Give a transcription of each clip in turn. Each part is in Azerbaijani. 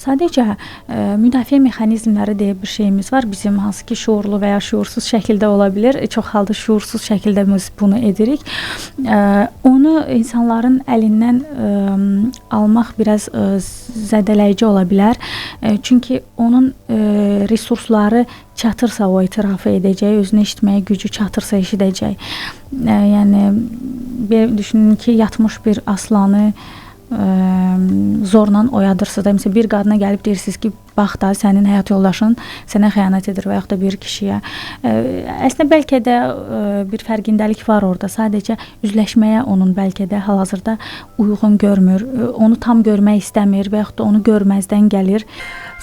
Sadəcə müdafiə mexanizmləri deyə bir şeyimiz var. Bizim hansı ki şuurlu və ya şuursuz şəkildə ola bilər. Çox halda şuursuz şəkildə biz bunu edirik. Onu insanların əlindən almaq biraz zədələyici ola bilər. Çünki onun resursları çatırsa o etirafı edəcək, özünü eşitməyə gücü çatırsa eşidəcək. Yəni düşünün ki, yatmış bir aslanı zorla oyadırsınız da, məsələn bir qadına gəlib deyirsiniz ki, bax da sənin həyat yoldaşın sənə xəyanət edir və yaxud da bir kişiyə. Əslində bəlkə də bir fərqindəlik var orada. Sadəcə üzləşməyə onun bəlkə də hal-hazırda uyğun görmür. Onu tam görmək istəmir və yaxud da onu görməzdən gəlir.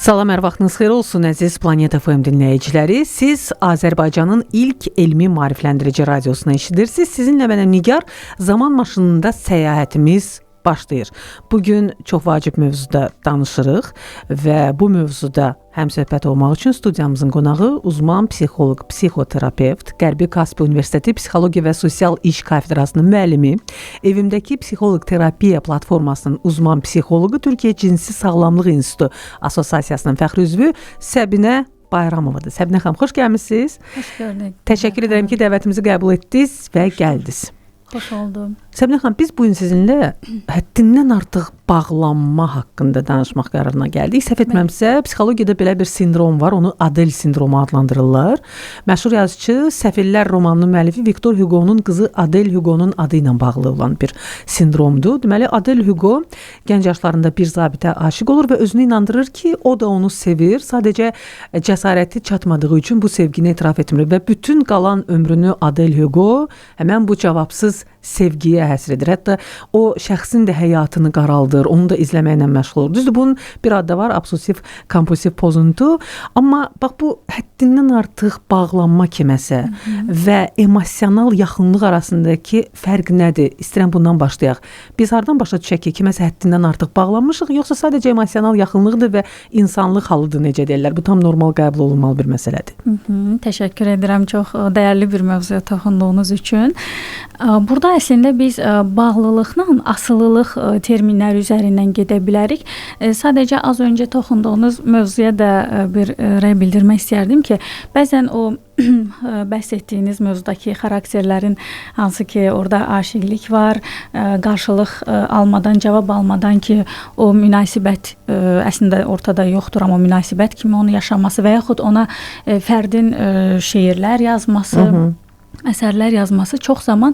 Salam, hər vaxtınız xeyir olsun əziz Planet FM dinləyiciləri. Siz Azərbaycanın ilk elmi maarifləndirici radiosunu eşidirsiniz. Sizinlə mənəm Nigar. Zaman maşınında səyahətimiz başlayır. Bugün çox vacib mövzuda danışırıq və bu mövzuda həmsöhbət olmaq üçün studiyamızın qonağı uzman psixoloq, psixoterapevt, Qərbi Kaspi Universiteti Psixologiya və Sosial İş Kafedrasının müəllimi, Evimdəki Psixoloq Terapiya platformasının uzman psixoloqu, Türkiyə Cinsi Sağlamlıq İnstitutu Assosiasiyasının fəxri üzvü Səbinə Bayramovadır. Səbinə xanım, xoş gəlmisiniz. Xoş gördük. Təşəkkür edirəm ki, dəvətimizi qəbul etdiniz və gəldiniz. Xoş oldum. Səbinə xanım, biz bugün sizinlə həddindən artıq bağlanma haqqında danışmaq qərarına gəldik. Səhv etməmsə, psixologiyada belə bir sindrom var, onu Adel sindromu adlandırırlar. Məşhur yazıcı Səfillər romanının müəllifi Victor Hugo'nun qızı Adel Hugo'nun adı ilə bağlı olan bir sindromdur. Deməli, Adel Hugo gənc yaşlarında bir zabitə aşiq olur və özünü inandırır ki, o da onu sevir. Sadəcə cəsarəti çatmadığı üçün bu sevgini etiraf etmir və bütün qalan ömrünü Adel Hugo həmən bu cavabsız sevgiyə həsr edir. Hətta o şəxsin də həyatını qaraldır, onu da izləməklə məşğul olur. Düzdür, bunun bir adı var, obsessiv-kompulsiv pozuntu. Amma bax, bu həddindən artıq bağlanma kiməsə və emosional yaxınlıq arasındakı fərq nədir? İstəyirəm bundan başlayaq. Biz hardan başa düşək ki, kiməsə həddindən artıq bağlanmışıq, yoxsa sadəcə emosional yaxınlıqdır və insanlıq halıdır, necə deyirlər? Bu tam normal qəbul olunmalı bir məsələdir. Təşəkkür edirəm, çox dəyərli bir mövzuya toxunduğunuz üçün. Burada əslində biz bağlılıqla asılılıq terminləri üzərindən gedə bilərik. Sadəcə az öncə toxunduğunuz mövzuya da bir rəy bildirmək istərdim ki, bəzən o bəhs etdiyiniz mövzudakı xarakterlərin hansı ki orada aşiqlik var, qarşılıq almadan, cavab almadan ki o münasibət əslində ortada yoxdur, amma münasibət kimi onu yaşaması və yaxud ona fərdin şeirlər yazması, əsərlər yazması çox zaman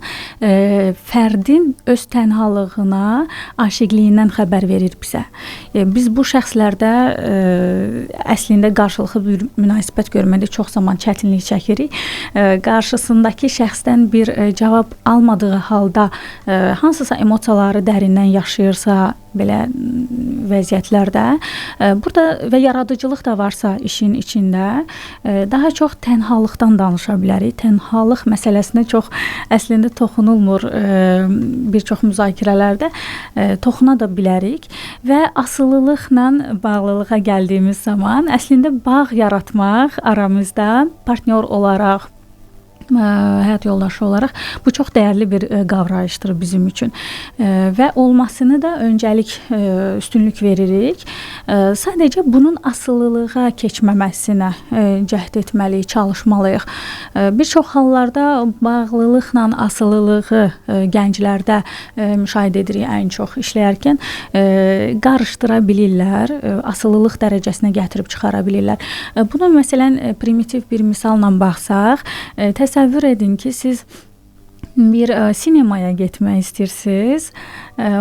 fərdin öz tənhalığına, aşiqliyindən xəbər verir bizə. Biz bu şəxslərdə əslində qarşılıqlı bir münasibət görməkdə çox zaman çətinlik çəkirik. Qarşısındakı şəxsdən bir cavab almadığı halda hansısa emosiyaları dərindən yaşayırsa, belə vəziyyətlərdə burada və yaradıcılıq da varsa işin içində daha çox tənhalıqdan danışa bilərik. Tənhalıq məsələsinə çox əslində toxunulmur bir çox müzakirələrdə, toxuna da bilərik və asılılıqla bağlılığa gəldiyimiz zaman əslində bağ yaratmaq aramızda partnyor olaraq, həyat yoldaşı olaraq bu çox dəyərli bir qavrayışdır bizim üçün və olmasını da öncəlik üstünlük veririk. Sadəcə bunun asılılığa keçməməsinə cəhd etməliyik, çalışmalıyıq. Bir çox hallarda bağlılıqla asılılığı gənclərdə müşahidə edirik ən çox işləyərkən qarışdıra bilirlər, asılılıq dərəcəsinə gətirib çıxara bilirlər. Bunu məsələn primitiv bir misalla baxsaq, təsəvvür edin ki, siz bir sinemaya getmək istəyirsiniz.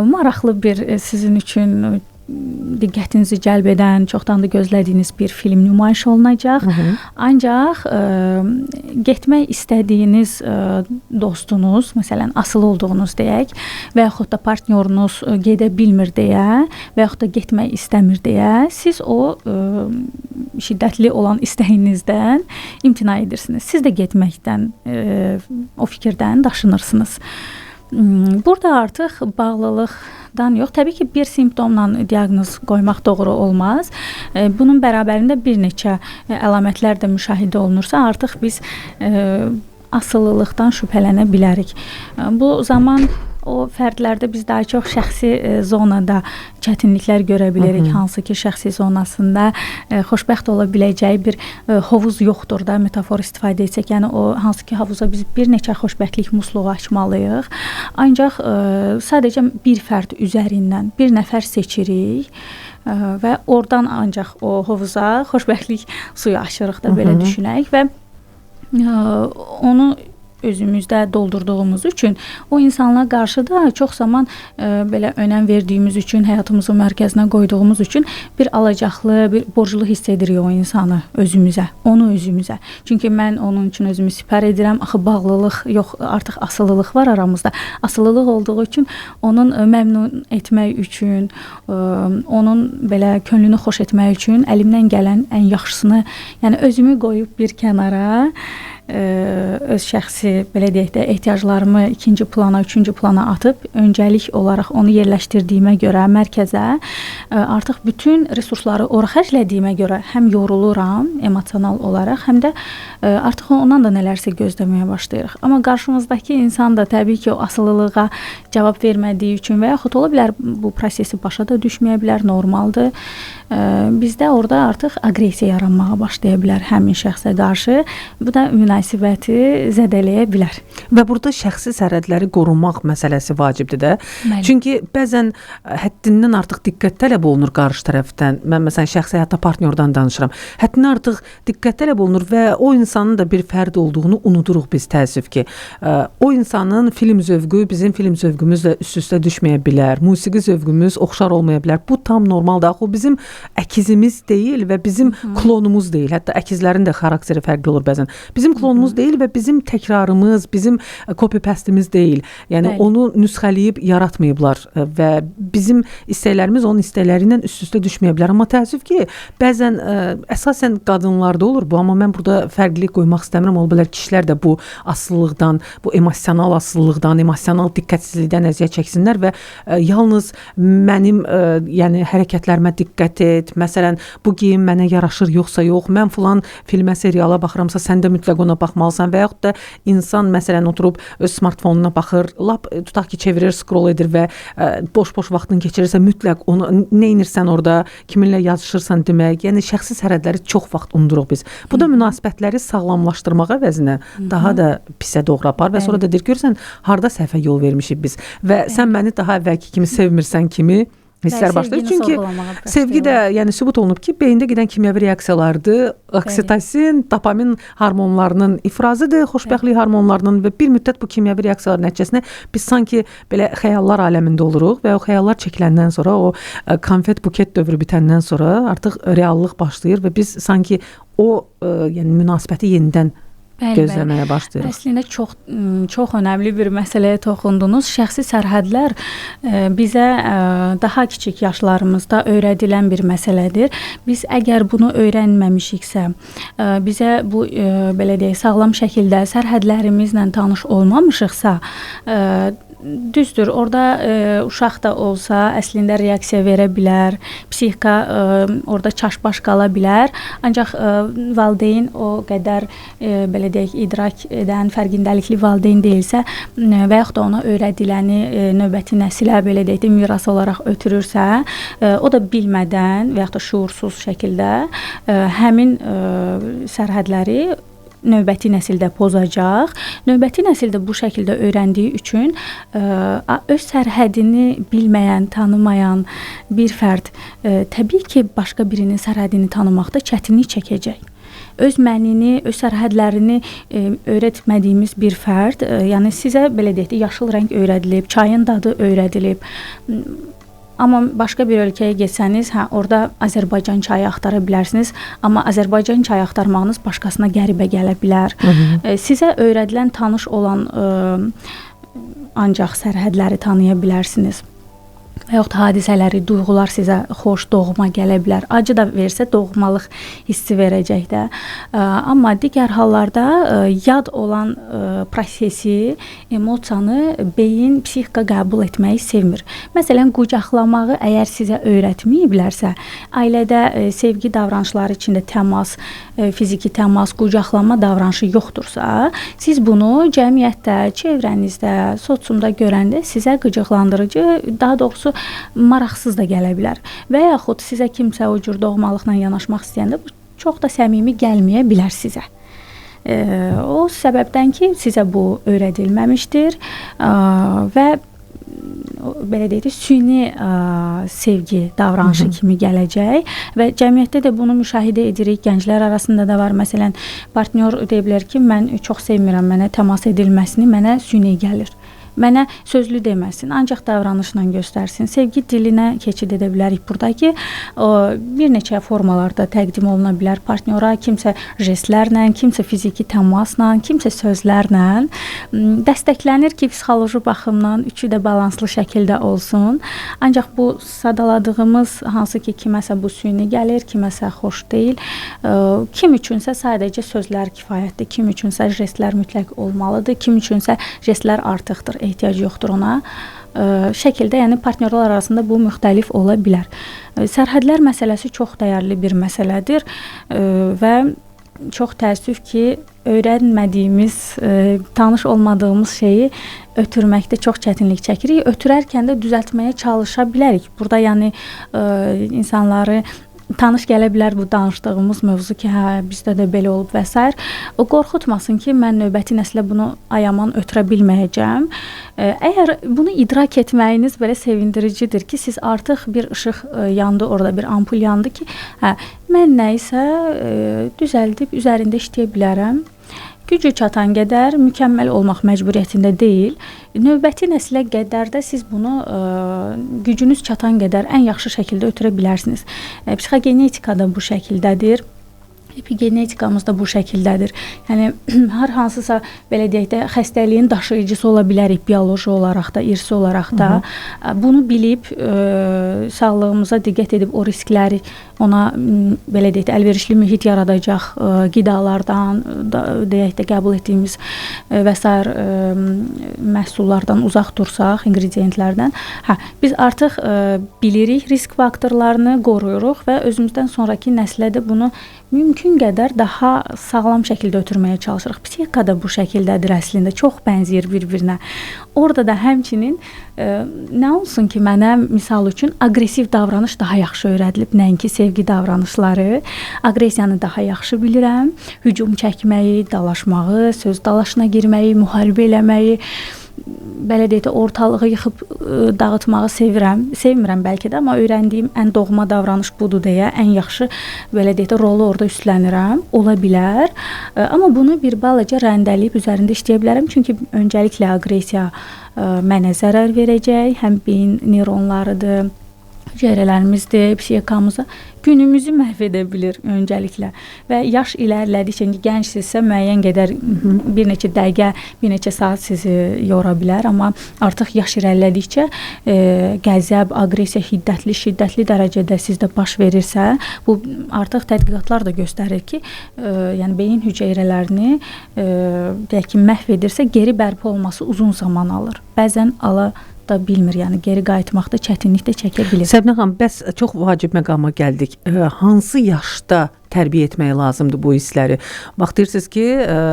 Maraqlı bir sizin üçün diqqətinizi cəlb edən, çoxdan da gözlədiyiniz bir film nümayiş olunacaq. Ancaq getmək istədiyiniz dostunuz, məsələn, asılı olduğunuz deyək və yaxud da partnyorunuz gedə bilmir deyə və yaxud da getmək istəmir deyə siz o şiddətli olan istəyinizdən imtina edirsiniz. Siz də getməkdən, o fikirdən daşınırsınız. Burada artıq bağlılıqdan yox, təbii ki, bir simptomla diaqnoz qoymaq doğru olmaz. Bunun bərabərində bir neçə əlamətlər də müşahidə olunursa, artıq biz asılılıqdan şübhələnə bilərik. Bu zaman o fərdlərdə biz daha çox şəxsi zonada çətinliklər görə bilirik. Hansı ki, şəxsi zonasında xoşbəxt ola biləcəyi bir hovuz yoxdur da, metafor istifadə etsək. Yəni o hansı ki, havuza biz bir neçə xoşbəxtlik musluğu açmalıyıq. Ancaq sadəcə bir fərd üzərindən bir nəfər seçirik və oradan ancaq o hovuza xoşbəxtlik suyu aşırıq da, belə düşünək və onu özümüzdə doldurduğumuz üçün o insanlara qarşı da çox zaman belə önəm verdiyimiz üçün, həyatımızın mərkəzinə qoyduğumuz üçün bir alacaqlı, bir borclu hiss edirik o insanı özümüzə, onu özümüzə. Çünki mən onun üçün özümü sipər edirəm. Axı bağlılıq yox, artıq asılılıq var aramızda. Asılılıq olduğu üçün onun məmnun etmək üçün, onun belə könlünü xoş etmək üçün əlimdən gələn ən yaxşısını, yəni özümü qoyub bir kənara, öz şəxsi, belə deyək də, ehtiyaclarımı ikinci plana, üçüncü plana atıb öncəlik olaraq onu yerləşdirdiyimə görə mərkəzə artıq bütün resursları ora xərclədiyimə görə həm yoruluram emosional olaraq, həm də artıq ondan da nələrsə gözləməyə başlayırıq. Amma qarşımızdakı insan da təbii ki, o asılılığa cavab vermədiyi üçün və yaxud ola bilər bu prosesi başa da düşməyə bilər, normaldır. Bizdə orada artıq aqressiya yaranmağa başlaya bilər həmin şəxsə qarşı. Bu da münasibəti zədələyə bilər. Və burada şəxsi sərhədləri qorumaq məsələsi vacibdir də. Bəli. Çünki bəzən həddindən artıq diqqət tələb olunur qarşı tərəfdən. Mən məsələn şəxsi həyatda partnyordan danışıram. Həddindən artıq diqqət tələb olunur və o insanın da bir fərd olduğunu unuduruq biz, təəssüf ki. O insanın film zövqü bizim film zövqümüzlə üst-üstə düşməyə bilər. Musiqi zövqümüz oxşar olmaya bilər. Bu tam normaldır. Axı o bizim əkizimiz deyil və bizim klonumuz deyil. Hətta əkizlərin də xarakteri fərqli olur bəzən. Bizim klonumuz deyil və bizim təkrarımız, bizim copy-paste'imiz deyil. Yəni onu nüsxələyib yaratmayıblar və bizim istəklərimiz onun istəkləri ilə üst-üstə düşməyə bilər. Amma təəssüf ki, bəzən əsasən qadınlarda olur bu, amma mən burada fərqlilik qoymaq istəmirəm. Ola bilər kişilər də bu asılılıqdan, bu emosional asılılıqdan, emosional diqqətsizlikdən əziyyət çəksinlər və yalnız mənim yəni hərəkətlərimə diqqət et. Məsələn, bu geyim mənə yaraşır yoxsa yox. Mən filan filmə, seriala baxıramsa, sən də mütləq ona baxmalısan və yaxud da insan məsələn oturub öz smartfonuna baxır, lap tutaq ki, çevirir, scroll edir və boş-boş vaxtını keçirirsə, mütləq onu nə edirsən orada, kiminlə yazışırsan demək. Yəni şəxsi sərhədləri çox vaxt unuduruq biz. Bu da münasibətləri sağlamlaşdırmaq əvəzinə daha da pisə doğru apar və sonra da deyir, görürsən, harda səhvə yol vermişik biz və sən məni daha əvvəlki kimi sevmirsən kimi hisslər başlayır. Çünki sevgi də yəni sübut olunub ki, beyində gedən kimyəvi reaksiyalardır. Oksitosin, dopamin hormonlarının ifrazıdır, xoşbəxtlik hormonlarının və bir müddət bu kimyəvi reaksiyalar nəticəsində biz sanki belə xəyallar aləmində oluruq və o xəyallar çəkiləndən sonra, o konfet buket dövrü bitəndən sonra artıq reallıq başlayır və biz sanki o yəni münasibəti yenidən gözləməyə başlayırıq. Əslində çox önəmli bir məsələyə toxundunuz. Şəxsi sərhədlər bizə daha kiçik yaşlarımızda öyrədilən bir məsələdir. Biz əgər bunu öyrənməmişiksə, bizə bu belə deyək, sağlam şəkildə sərhədlərimizlə tanış olmamışıqsa, düzdür, orada uşaq da olsa əslində reaksiya verə bilər, psixika orada çaşbaş qala bilər. Ancaq valideyn o qədər belə deyək, idrak edən, fərqindəlikli valideyn deyilsə və yaxud da ona öyrədiləni növbəti nəsilə belə deyək, miras olaraq ötürürsə, o da bilmədən və yaxud da şuursuz şəkildə həmin sərhədləri növbəti nəsildə pozacaq. Növbəti nəsildə bu şəkildə öyrəndiyi üçün öz sərhədini bilməyən, tanımayan bir fərd təbii ki, başqa birinin sərhədini tanımaqda çətinlik çəkəcək. Öz mənini, öz sərhədlərini öyrətmədiyimiz bir fərd, yəni sizə belə deyək, yaşıl rəng öyrədilib, çayın dadı öyrədilib. Amma başqa bir ölkəyə getsəniz, orada Azərbaycan çayı axtara bilərsiniz, amma Azərbaycan çayı axtarmağınız başqasına qəribə gələ bilər. Sizə öyrədilən, tanış olan ancaq sərhədləri tanıya bilərsiniz. və yaxud hadisələri, duyğular sizə xoş, doğma gələ bilər. Acı da versə doğmalıq hissi verəcək də. Amma digər hallarda yad olan prosesi, emosiyanı beyin, psixika qəbul etməyi sevmir. Məsələn, qucaqlamağı əgər sizə öyrətməyiblərsə, ailədə sevgi davranışları içində təmas, fiziki təmas, qucaqlama davranışı yoxdursa, siz bunu cəmiyyətdə, çevrənizdə, sosiumda görəndə sizə qıcıqlandırıcı, daha doğrusu maraqsız da gələ bilər. Və yaxud sizə kimsə o cür doğmalıqla yanaşmaq istəyəndə bu çox da səmimi gəlməyə bilər sizə. O səbəbdən ki, sizə bu öyrədilməmişdir və belə deyək, süni sevgi davranışı kimi gələcək və cəmiyyətdə də bunu müşahidə edirik. Gənclər arasında da var. Məsələn, partnyor deyə bilər ki, mən çox sevmirəm, mənə təmas edilməsini, mənə süni gəlir. Mənə sözlü deməsin, ancaq davranışla göstərsin. Sevgi dilinə keçid edə bilərik burada ki, bir neçə formalarda təqdim oluna bilər partnyora, kimsə jestlərlə, kimsə fiziki təmasla, kimsə sözlərlə. Dəstəklənir ki, psixoloji baxımdan üçü də balanslı şəkildə olsun. Ancaq bu sadaladığımız hansı ki, kiməsə bu süni gəlir, kiməsə xoş deyil. Kim üçünsə sadəcə sözlər kifayətdir, kim üçünsə jestlər mütləq olmalıdır, kim üçünsə jestlər artıqdır. Ehtiyac yoxdur ona. Şəkildə, yəni partnyorlar arasında bu müxtəlif ola bilər. Sərhədlər məsələsi çox dəyərli bir məsələdir və çox təəssüf ki, öyrənmədiyimiz, tanış olmadığımız şeyi ötürməkdə çox çətinlik çəkirik. Ötürərkən də düzəltməyə çalışa bilərik. Burada yəni insanları tanış gələ bilər bu danışdığımız mövzu ki, hə, bizdə də belə olub və s. O qorxutmasın ki, mən növbəti nəslə bunu ayaman ötürə bilməyəcəm. Əgər bunu idrak etməyiniz belə sevindiricidir ki, siz artıq bir işıq yandı, orada bir ampul yandı ki, hə, mən nə isə düzəldib üzərində işləyə bilərəm. Gücü çatan qədər mükəmməl olmaq məcburiyyətində deyil. Növbəti nəslə qədər də siz bunu gücünüz çatan qədər ən yaxşı şəkildə ötürə bilərsiniz. Psixogenetika da bu şəkildədir. Epigenetikamız da bu şəkildədir. Yəni, hər hansısa, belə deyək də, xəstəliyin daşıyıcısı ola bilərik, bioloji olaraq da, irsi olaraq da. Bunu bilib, sağlığımıza diqqət edib, o riskləri ona, belə deyək də, əlverişli mühit yaradacaq qidalardan, deyək də, qəbul etdiyimiz və s. məhsullardan uzaq dursaq, ingrediyentlərdən, biz artıq bilirik risk faktorlarını, qoruyuruq və özümüzdən sonraki nəslə də bunu mümkün qədər daha sağlam şəkildə ötürməyə çalışırıq. Psixika da bu şəkildədir əslində, çox bənzəyir bir-birinə. Orada da həmçinin nə olsun ki, mənə misal üçün aqressiv davranış daha yaxşı öyrədilib, nəinki sevgi davranışları. Aqressiyanı daha yaxşı bilirəm, hücum çəkməyi, dalaşmağı, söz dalaşına girməyi, müharibə eləməyi, belə deyək də, ortalığı yıxıb dağıtmağı sevmirəm bəlkə də, amma öyrəndiyim ən doğma davranış budur deyə ən yaxşı, belə deyək də, rolu orada üstlənirəm, ola bilər. Amma bunu bir balaca rəndəliyib üzərində işləyə bilərəm, çünki öncəliklə aqressiya mənə zərər verəcək, həm beyin neyronlarıdır, hüceyrələrimizdir, psixikamızı, günümüzü məhv edə bilir öncəliklə. Və yaş ilərlədikcə, gəncsinizsə müəyyən qədər bir neçə dəqiqə, bir neçə saat sizi yora bilər, amma artıq yaş irəlilədikcə qəzəb, aqressiya şiddətli dərəcədə sizdə baş verirsə, bu artıq tədqiqatlar da göstərir ki, yəni beyin hüceyrələrini deyək ki, məhv edirsə, geri bərpa olması uzun zaman alır. Bəzən ala da bilmir, yəni geri qayıtmaqda çətinlik də çəkə bilir. Səbinə xanım, bəs çox vacib məqama gəldik. Hansı yaşda tərbiyə etmək lazımdır bu hissləri? Bax, deyirsiniz ki,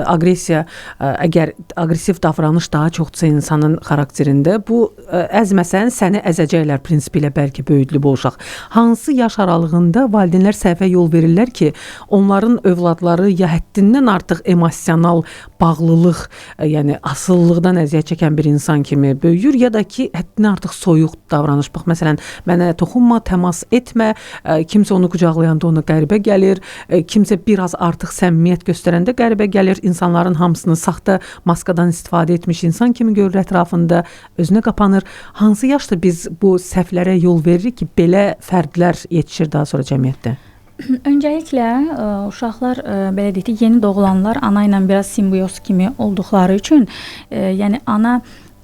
aqressiya, əgər aqressiv davranış daha çoxdursa insanın xarakterində, bu əzməsən səni əzəcəklər prinsipi ilə bəlkə böyüdülüb o uşaq. Hansı yaş aralığında valideynlər səhvə yol verirlər ki, onların övladları ya həddindən artıq emosional bağlılıq, yəni asılılıqdan əziyyət çəkən bir insan kimi böyüyür, ya da ki, həddindən artıq soyuq davranış. Bax, məsələn, mənə toxunma, təmas etmə, kimsə onu qucaqlayanda ona qəribə gəlir, kimsə biraz artıq səmimiyyət göstərəndə qəribə gəlir, insanların hamısını saxta maskadan istifadə etmiş insan kimi görür ətrafında, özünə qapanır. Hansı yaşda biz bu səhvlərə yol veririk ki, belə fərdlər yetişir daha sonra cəmiyyətdə? Öncəliklə uşaqlar, belə deyək ki, yeni doğulanlar ana ilə biraz simbiyoz kimi olduqları üçün, yəni ana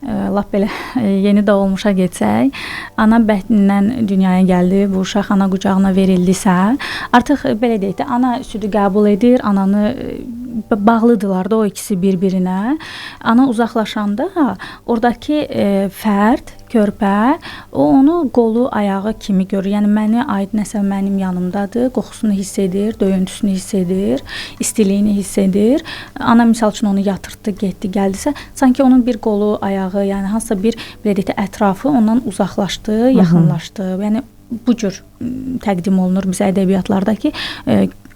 lap belə yeni doğulmuşa getsək, ana bətnindən dünyaya gəldi, bu uşaq ana qucağına verildisə, artıq belə deyək də, ana südü qəbul edir, ananı bağlıdırlar da o ikisi bir-birinə. Ana uzaqlaşanda oradakı fərd, körpə, o onu qolu, ayağı kimi görür. Yəni mənə aid nəsə mənim yanımdadır, qoxusunu hiss edir, döyüntüsünü hiss edir, istiliyini hiss edir. Ana misal üçün onu yatırtdı, getdi, gəldisə, sanki onun bir qolu, ayağı, yəni hansısa bir belə deyək də ətrafı ondan uzaqlaşdı, yaxınlaşdı. Yəni bu cür təqdim olunur bizə ədəbiyyatlarda ki,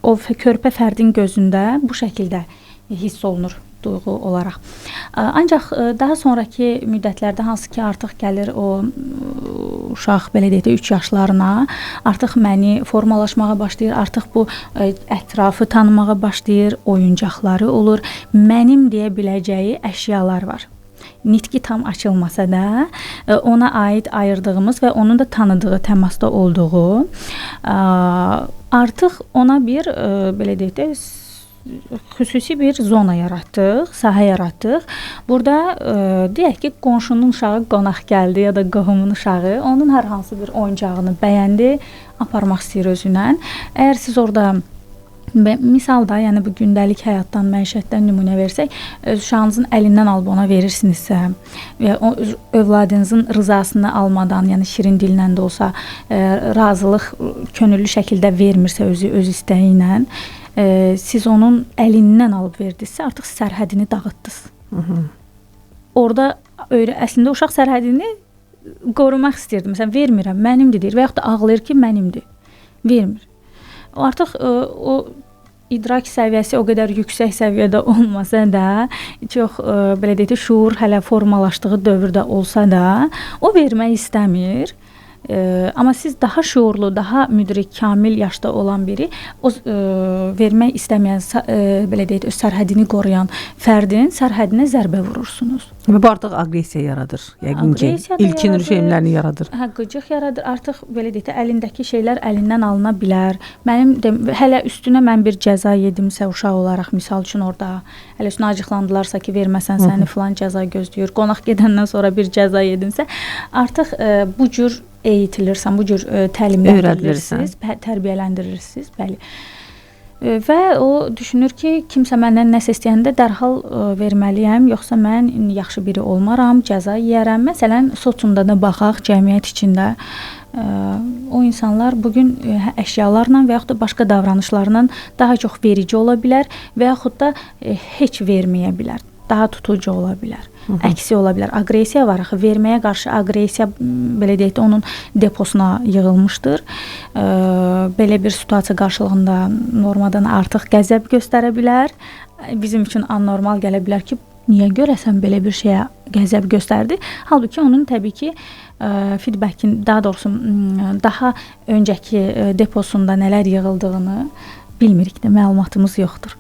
o körpə fərdin gözündə bu şəkildə hiss olunur duyğu olaraq. Ancaq daha sonrakı müddətlərdə hansı ki artıq gəlir o uşaq belə deyək də 3 yaşlarına, artıq məni formalaşmağa başlayır, artıq bu ətrafı tanımağa başlayır, oyuncaqları olur, mənim deyə biləcəyi əşyalar var. Nitqi tam açılmasa da ona aid ayırdığımız və onun da tanıdığı, təmasda olduğu artıq ona bir belə deyək də xüsusi bir zona yaratdıq, sahə yaratdıq. Burada deyək ki, qonşunun uşağı qonaq gəldi ya da qohumun uşağı, onun hər hansı bir oyuncağını bəyəndi, aparmaq istəyir özünə. Əgər siz orada misalda, yəni bu gündəlik həyatdan, məişətdən nümunə versək, uşağınızın əlindən alıb ona verirsinizsə və övladınızın rızasını almadan, yəni şirin dillə də olsa, razılıq könüllü şəkildə vermirsə öz istəyi ilə, siz onun əlindən alıb verdinizsə, artıq sərhədini dağıtdınız. Orada əslində uşaq sərhədini qorumaq istəyirdi. Məsələn, vermirəm, mənimdir deyir və yaxud da ağlayır ki, mənimdir. Vermir. Artıq o idrak səviyyəsi o qədər yüksək səviyyədə olmasa da, çox belə deyək, şuur hələ formalaşdığı dövrdə olsa da, o vermək istəmir. Amma siz daha şuurlu, daha müdrik, kamil yaşda olan biri o vermək istəməyən, belə deyək, öz sərhədini qoruyan fərdin sərhədinə zərbə vurursunuz. Və bu artıq aqressiya yaradır. Yəqin ki, ilkin rejimlərini yaradır. Qıcıq yaradır. Artıq belə deyək də, əlindəki şeylər əlindən alına bilər. Mənim hələ üstünə mən bir cəza yedimsə uşaq olaraq, misal üçün orada hələ üstünə acıqlandılarsa ki, verməsən səni filan cəza gözləyir. Qonaq gedəndən sonra bir cəza yedinsə, artıq bu cür eğitilirsən, bu cür təlimləndirirsiniz, tərbiyələndirirsiniz, bəli. Və o düşünür ki, kimsə məndən nəsə istəyəndə dərhal verməliyəm, yoxsa mən yaxşı biri olmaram, cəza yeyərəm. Məsələn, sosiumda da baxaq, cəmiyyət içində o insanlar bugün əşyalarla və yaxud da başqa davranışlarla daha çox verici ola bilər və yaxud da heç verməyə bilər. Daha tutucu ola bilər. Əksi ola bilər. Aqressiya var axı. Verməyə qarşı aqressiya belə deyək də onun deposuna yığılmışdır. Belə bir situasiya qarşılığında normadan artıq qəzəb göstərə bilər. Bizim üçün anormal gələ bilər ki, niyə görəsən belə bir şeyə qəzəb göstərdi? Halbuki onun təbii ki feedbackin, daha doğrusu daha öncəki deposunda nələr yığıldığını bilmirik də, məlumatımız yoxdur.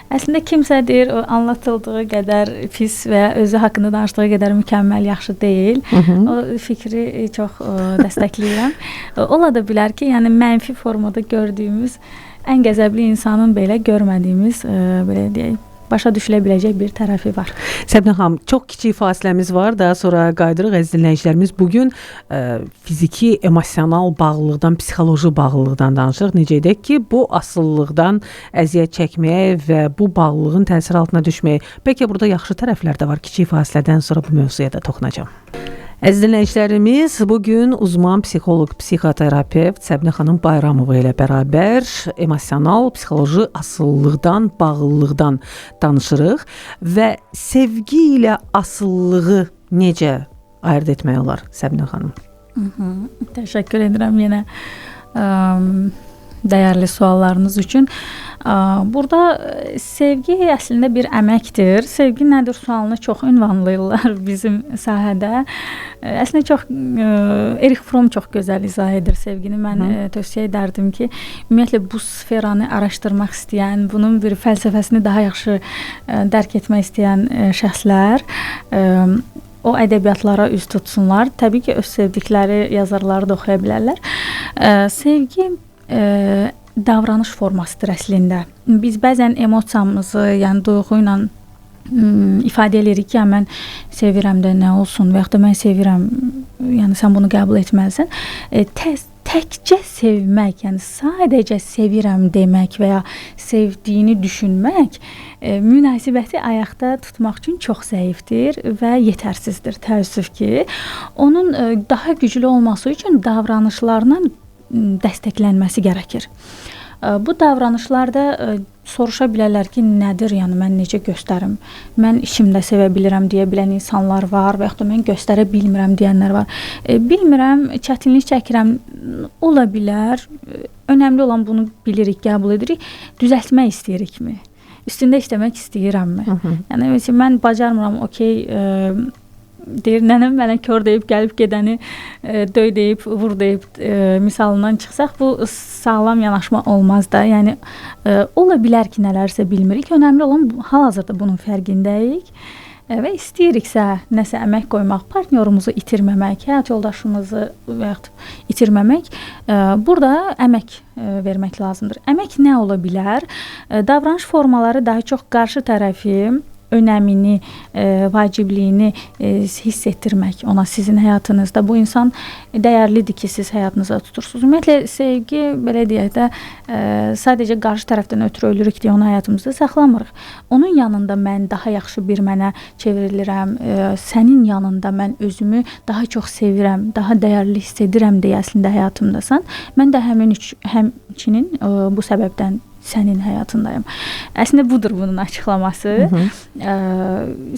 Əslində kimsə deyir, o anlatıldığı qədər pis və özü haqqında danışdığı qədər mükəmməl, yaxşı deyil. O fikri çox dəstəkləyirəm. Ola da bilər ki, yəni mənfi formada gördüyümüz ən qəzəbli insanın belə görmədiyimiz, belə deyək, başa düşülə biləcək bir tərəfi var. Səbinə xanım, çox kiçik fasiləmiz var. Daha sonra qayıdırıq əziz dinləyicilərimiz. Bugün fiziki, emosional bağlılıqdan, psixoloji bağlılıqdan danışırıq. Necə edək ki, bu asılılıqdan əziyyət çəkməyə və bu bağlılığın təsir altına düşməyə. Bəlkə burada yaxşı tərəflər də var. Kiçik fasilədən sonra bu mövzuya da toxunacağam. Əziz dinləyicilərimiz, bugün uzman psixoloq, psixoterapevt Səbinə xanım Bayramova ilə bərabər emosional, psixoloji asılılıqdan, bağlılıqdan danışırıq və sevgi ilə asılılığı necə ayırd etmək olar Səbinə xanım? Təşəkkür edirəm yenə dəyərli suallarınız üçün. Burada sevgi əslində bir əməkdir. Sevgi nədir sualını çox ünvanlayırlar bizim sahədə. Əslində çox Erich Fromm çox gözəl izah edir sevgini. Mən tövsiyə edərdim ki, ümumiyyətlə bu sferanı araşdırmaq istəyən, bunun bir fəlsəfəsini daha yaxşı dərk etmək istəyən şəxslər o ədəbiyyatlara üz tutsunlar. Təbii ki, öz sevdikləri yazarları da oxuya bilərlər. Sevgi davranış formasıdır əslində. Biz bəzən emosiyamızı, yəni duyğu ilə ifadə edirik ki, mən sevirəm də nə olsun və yaxud da mən sevirəm, yəni sən bunu qəbul etməlisən. Təkcə sevmək, yəni sadəcə sevirəm demək və ya sevdiyini düşünmək münasibəti ayaqda tutmaq üçün çox zəifdir və yetərsizdir. Təəssüf ki, onun daha güclü olması üçün davranışlarla dəstəklənməsi gərəkir. Bu davranışlarda soruşa bilərlər ki, nədir, yəni mən necə göstərim? Mən içimdə sevə bilirəm deyə bilən insanlar var və yaxud da mən göstərə bilmirəm deyənlər var. Bilmirəm, çətinlik çəkirəm, ola bilər. Önəmli olan bunu bilirik, qəbul edirik. Düzəltmək istəyirikmi? Üstündə işləmək istəyirəmmi? Yəni mən bacarmıram, okey, deyir, nənəm mənə kör deyib, gəlib gedəni döy deyib, vur deyib misalından çıxsaq, bu sağlam yanaşma olmaz da. Yəni, ola bilər ki, nələrsə bilmirik. Önəmli olan hal-hazırda bunun fərqindəyik və istəyiriksə nəsə əmək qoymaq, partnyorumuzu itirməmək, həyat yoldaşımızı və yaxud itirməmək, burada əmək vermək lazımdır. Əmək nə ola bilər? Davranış formaları daha çox qarşı tərəfi önəmini, vacibliyini hiss etdirmək ona sizin həyatınızda. Bu insan dəyərlidir ki, siz həyatınıza tutursunuz. Ümumiyyətlə, sevgi, belə deyək də, sadəcə qarşı tərəfdən ötürü ölürük deyə onu həyatımızda saxlamırıq. Onun yanında mən daha yaxşı bir mənə çevrilirəm, sənin yanında mən özümü daha çox sevirəm, daha dəyərli hiss edirəm deyə əslində həyatımdasan. Mən də həmçinin bu səbəbdən sənin həyatındayım. Əslində budur bunun açıqlaması.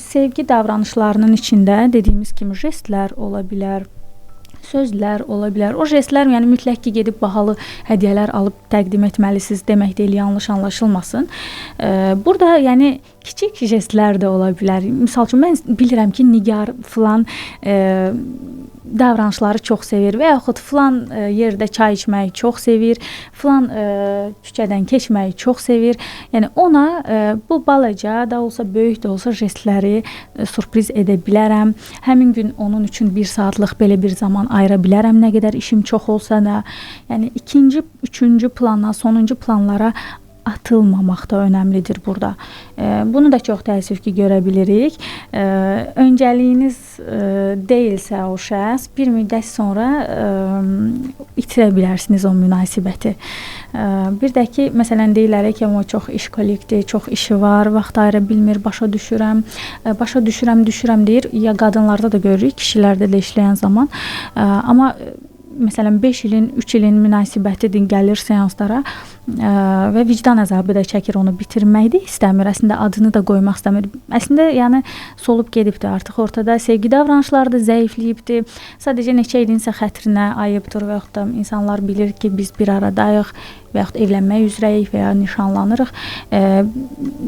Sevgi davranışlarının içində dediyimiz kimi jestlər ola bilər, sözlər ola bilər. O jestlər, yəni mütləq ki, gedib bahalı hədiyyələr alıb təqdim etməlisiniz demək deyil, yanlış anlaşılmasın. Burada yəni kiçik jestlər də ola bilər. Misal üçün mən bilirəm ki, Nigar filan davranışları çox sevir və yaxud filan yerdə çay içməyi çox sevir, filan küçədən keçməyi çox sevir. Yəni ona bu balaca da olsa, böyük də olsa jestləri sürpriz edə bilərəm. Həmin gün onun üçün 1 saatlıq belə bir zaman ayıra bilərəm, nə qədər işim çox olsa da. Yəni ikinci, üçüncü plana, sonuncu planlara atılmamaq da önəmlidir burada. Bunu da çox təəssüf ki, görə bilirik. Öncəliyiniz deyilsə o şəxs, bir müddət sonra itirə bilərsiniz o münasibəti. Bir də ki, məsələn, deyirlər ki, o çox işkolikdir, çox işi var, vaxt ayıra bilmir, başa düşürəm deyir. Ya qadınlarda da görürük, kişilərdə də işləyən zaman. Amma məsələn 5 ilin, 3 ilin münasibətidir, gəlir seanslara və vicdan əzabı da çəkir, onu bitirmək də istəmir, əslində adını da qoymaq istəmir. Əslində yəni solub gedibdir artıq ortada, sevgi davranışları da zəifləyibdir. Sadəcə neçə ilinsə xətrinə ayıbdır və yaxud da insanlar bilir ki, biz bir aradayıq və yaxud evlənmək üzrəyik və ya nişanlanırıq.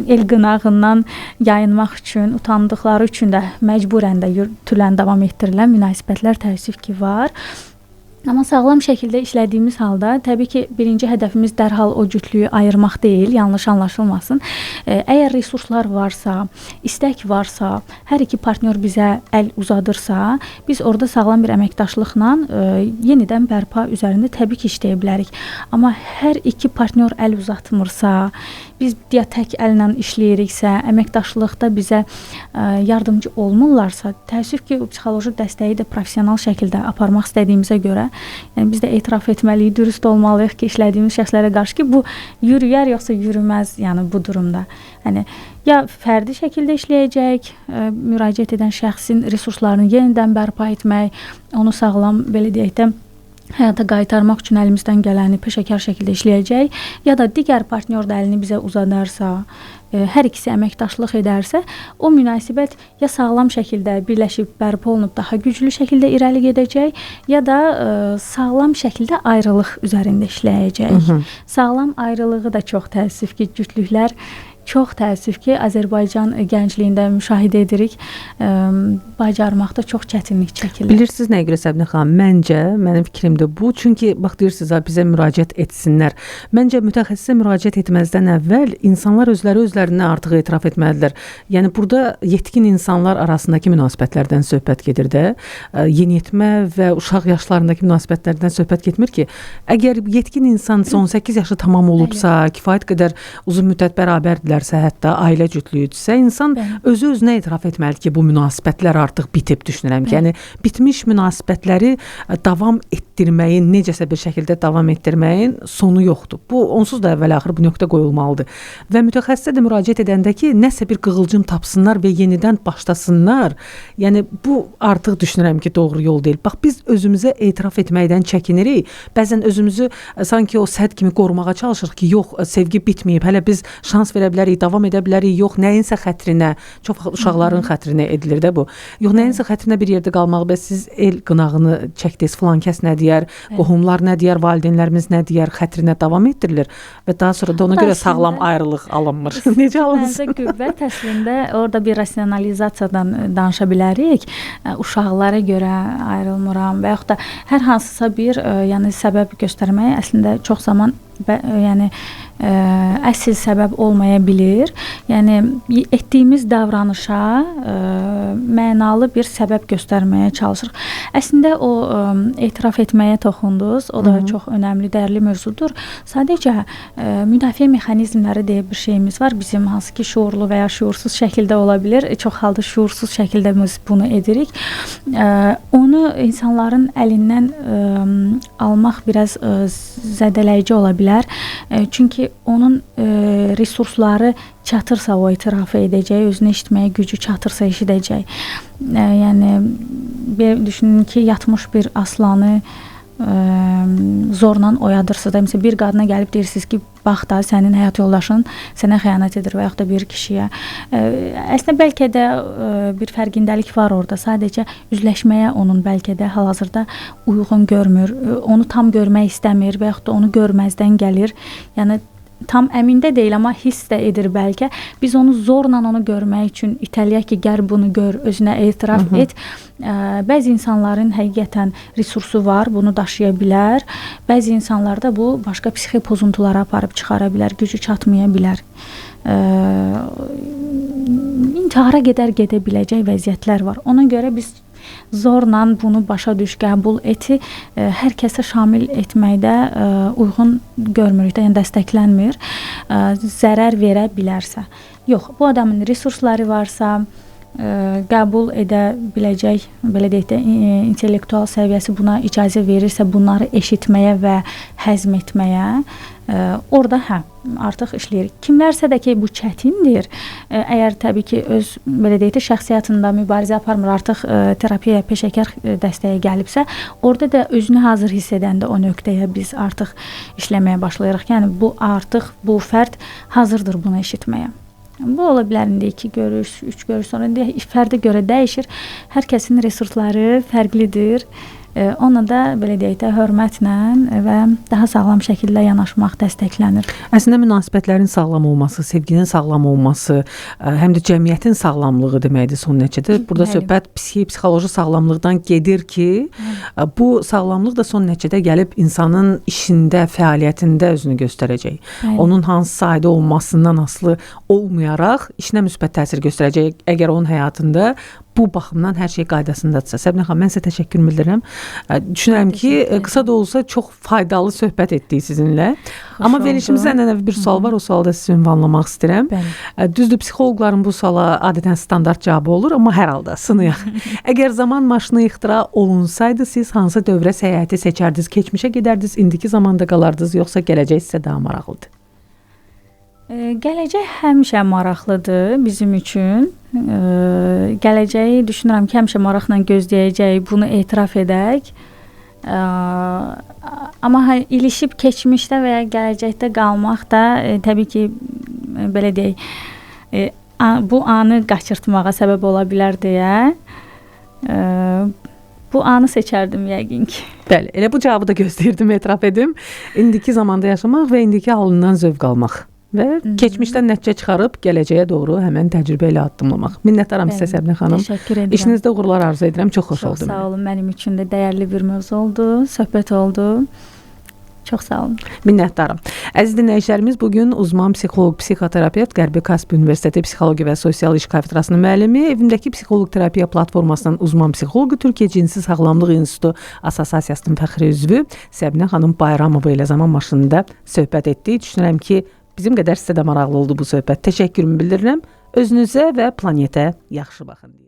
El qınağından yayınmaq üçün, utandıqları üçün də məcburən də yürütülən, davam etdirilən münasibətlər təəssüf ki, var. Amma sağlam şəkildə işlədiyimiz halda təbii ki, birinci hədəfimiz dərhal o cütlüyü ayırmaq deyil, yanlış anlaşılmasın. Əgər resurslar varsa, istək varsa, hər iki partnyor bizə əl uzadırsa, biz orada sağlam bir əməkdaşlıqla yenidən bərpa üzərində təbii ki, işləyə bilərik. Amma hər iki partnyor əl uzatmırsa, biz ya tək əllə işləyiriksə, əməkdaşlıqda bizə yardımcı olmurlarsa, təəssüf ki, psixoloji dəstəyi də professional şəkildə aparmaq istədiyimizə görə, yəni biz də etiraf etməliyik, dürüst olmalıyıq ki, işlədiyimiz şəxslərə qarşı ki, bu yürüyər yoxsa yürüməz, yəni bu durumda. Yəni ya fərdi şəkildə işləyəcək, müraciət edən şəxsin resurslarını yenidən bərpa etmək, onu sağlam, belə deyək də, həyata qaytarmaq üçün əlimizdən gələni peşəkar şəkildə işləyəcək, ya da digər partnyor da əlini bizə uzadarsa, hər ikisi əməkdaşlıq edərsə, o münasibət ya sağlam şəkildə birləşib bərpa olunub daha güclü şəkildə irəli gedəcək, ya da sağlam şəkildə ayrılıq üzərində işləyəcək. Sağlam ayrılığı da çox təəssüf ki, cütlüklər çox təəssüf ki, Azərbaycan gəncliyində müşahidə edirik, bacarmaqda çox çətinlik çəkilir. Bilirsiniz nəyə görə Səbinə xanım? Məncə, mənim fikrimdə bu. Çünki bax deyirsiniz, bizə müraciət etsinlər. Məncə mütəxəssisə müraciət etməzdən əvvəl insanlar özlərinə artıq etiraf etməlidirlər. Yəni burada yetkin insanlar arasındakı münasibətlərdən söhbət gedir də, yeniyetmə və uşaq yaşlarındakı münasibətlərdən söhbət getmir ki, əgər yetkin insan 18 yaşı tamam olubsa, kifayət qədər uzun müddət bərabərdirlər cütlükdürsə, hətta ailə cütlüyüdürsə, insan özü özünə etiraf etməlidir ki, bu münasibətlər artıq bitib düşünürəm ki, yəni bitmiş münasibətləri davam etdirməyin, necəsə bir şəkildə davam etdirməyin sonu yoxdur. Bu onsuz da əvvəl-axır bu nöqtə qoyulmalıdır. Və mütəxəssisə də müraciət edəndə ki, nəsə bir qığılcım tapsınlar və yenidən başlasınlar. Yəni bu artıq düşünürəm ki, doğru yol deyil. Bax biz özümüzə etiraf etməkdən çəkinirik. Bəzən özümüzü sanki o sədd kimi qorumağa çalışırıq ki, yox, sevgi bitməyib. Hələ biz şans verə bilərik, davam edə bilərik. Yox, nəyinsə xətrinə, çox vaxt uşaqların xətrinə edilir də bu. Yox, nəyinsə xətrinə bir yerdə qalmaq və siz el qınağını çəkdiniz, filan kəs nə deyər, qohumlar nə deyər, valideynlərimiz nə deyər, xətrinə davam etdirilir və daha sonra da ona görə sağlam ayrılıq alınmır. Necə alınsın? Məncə qüvvət əslində orada bir rasionalizasiyadan danışa bilərik. Uşaqlara görə ayrılmıram və yaxud da hər hansısa bir yəni səbəb göstərmək əslində çox zaman yəni əsl səbəb olmaya bilər. Yəni etdiyimiz davranışa mənalı bir səbəb göstərməyə çalışırıq. Əslində o etiraf etməyə toxundunuz. O da çox önəmli, dəyərli mövzudur. Sadəcə müdafiə mexanizmləri deyə bir şeyimiz var. Bizim hansı ki şuurlu və ya şuursuz şəkildə ola bilər. Çox halda şuursuz şəkildə biz bunu edirik. Onu insanların əlindən almaq biraz zədələyici ola bilər. Çünki onun resursları çatırsa o etirafı edəcək, özünü eşitməyə gücü çatırsa eşidəcək. Yəni düşünün ki, yatmış bir aslanı zorla oyadırsınız da, məsələn bir qadına gəlib deyirsiniz ki, bax da sənin həyat yoldaşın sənə xəyanət edir və yaxud da bir kişiyə. Əslində bəlkə də bir fərqindəlik var orada. Sadəcə üzləşməyə onun bəlkə də hal-hazırda uyğun görmür. Onu tam görmək istəmir və yaxud da onu görməzdən gəlir. Yəni tam əmin də deyil, amma hiss də edir bəlkə. Biz onu zorla onu görmək üçün itələyək ki, gəl bunu gör, özünə etiraf et. Bəzi insanların həqiqətən resursu var, bunu daşıya bilər. Bəzi insanlarda bu başqa psixi pozuntulara aparıb çıxara bilər, gücü çatmaya bilər. İntihara qədər gedə biləcək vəziyyətlər var. Ona görə biz zorla bunu başa düş, qəbul eti hər kəsə şamil etməkdə uyğun görmürük də, yəni dəstəklənmir. Zərər verə bilərsə. Yox, bu adamın resursları varsa, qəbul edə biləcək, belə deyək də, intellektual səviyyəsi buna icazə verirsə, bunları eşitməyə və həzm etməyə, orada artıq işləyirik. Kimlərsə də ki, bu çətindir. Əgər təbii ki, öz belə deyək də, şəxsiyyətində mübarizə aparmır, artıq terapiyaya peşəkar dəstəyə gəlibsə, orada da özünü hazır hiss edəndə o nöqtəyə biz artıq işləməyə başlayırıq. Yəni bu artıq bu fərd hazırdır bunu eşitməyə. Bu ola bilər indi 2 görüş, 3 görüş sonra fərdə görə dəyişir. Hər kəsin resursları fərqlidir. Ona da belə deyək də hörmətlə və daha sağlam şəkildə yanaşmaq dəstəklənir. Əslində münasibətlərin sağlam olması, sevginin sağlam olması, həm də cəmiyyətin sağlamlığı deməkdir son nəticədə. Burada söhbət psixoloji sağlamlıqdan gedir ki, bu sağlamlıq da son nəticədə gəlib insanın işində, fəaliyyətində özünü göstərəcək. Onun hansı sahədə olmasından asılı olmayaraq işinə müsbət təsir göstərəcək. Əgər onun həyatında bu baxımdan hər şey qaydasındadırsa. Səbinə xanım, mən sizə təşəkkür bildirirəm. Düşünürəm ki, qısa da olsa çox faydalı söhbət etdik sizinlə. Amma verilişimizdə ənənəvi bir sual var, o sualı da sizə ünvanlamaq istəyirəm. Düzdür, psixoloqların bu suala adətən standart cavabı olur, amma hər halda sınıyaq. Əgər zaman maşını ixtira olunsaydı, siz hansı dövrə səyahəti seçərdiniz? Keçmişə gedərdiniz, indiki zamanda qalardınız, yoxsa gələcək sizə daha maraqlıdır? Gələcək həmişə maraqlıdır bizim üçün. Gələcəyi düşünürəm ki, həmişə maraqla gözləyəcək, bunu etiraf edək. Amma ilişib keçmişdə və ya gələcəkdə qalmaq da təbii ki, belə deyək, bu anı qaçırtmağa səbəb ola bilər deyə bu anı seçərdim yəqin ki. Bəli, elə bu cavabı da gözləyirdim, etiraf edim. İndiki zamanda yaşamaq və indiki halından zövq almaq. Və keçmişdən nəticə çıxarıb gələcəyə doğru həmən təcrübə ilə addımlamaq. Minnətdaram sizə Səbinə xanım. Təşəkkür edirəm. İşinizdə uğurlar arzu edirəm. Çox xoş oldu. Çox sağ olun. Mənim üçün də dəyərli bir mövzu oldu, söhbət oldu. Çox sağ olun. Minnətdaram. Əziz dinləyicilərimiz, bugün uzman psixoloq, psixoterapevt, Qərbi Kaspi Universiteti Psixologiya və Sosial İş kafedrasının müəllimi, Evimdəki Psixoloq Terapiya platformasının uzman psixoloqu, Türkiyə Cinsi Sağlamlıq İnstitutu Assosiasiyasının fəxri üzvü Səbinə xanım Bayramova ilə zaman maşınında söhbət etdik. Düşünürəm ki, bizim qədər sizə də maraqlı oldu bu söhbət. Təşəkkürümü bildirirəm. Özünüzə və planetə yaxşı baxın deyirəm.